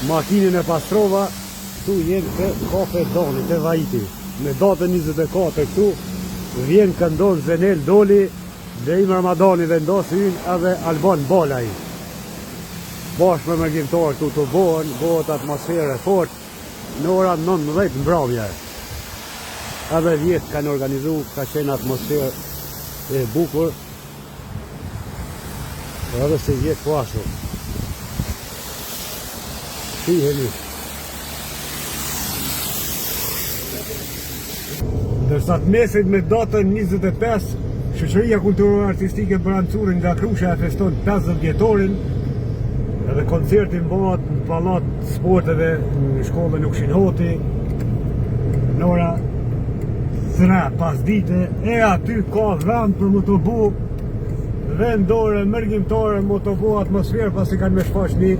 makinën e pastrova, këtu jenë të kafe Doni, të Vajiti. Me datën 24 këtu, vjen këndon Zenel Doli, dhe i Ramadani vendos ynë edhe Alban Balaj. Bashkë me mërgjimtar këtu të bëhet atmosferë fort në ora 19 mbrëmje. Edhe vjetë kanë organizu, ka qenë atmosferë e bukur. Edhe se vjetë po ashtu. Shiheni. Ndërsa të mesit me datën 25, Shoqëria Kulturore Artistike Brancuri nga Krusha e feston 50 vjetorin, edhe koncertin bëhet në Pallat Sporteve në shkollën Ukshin Hoti në ora 3 pasdite, e aty ka vend për më të bu vendore, mërgjimtare, më të bu atmosferë pasi kanë me shfaq një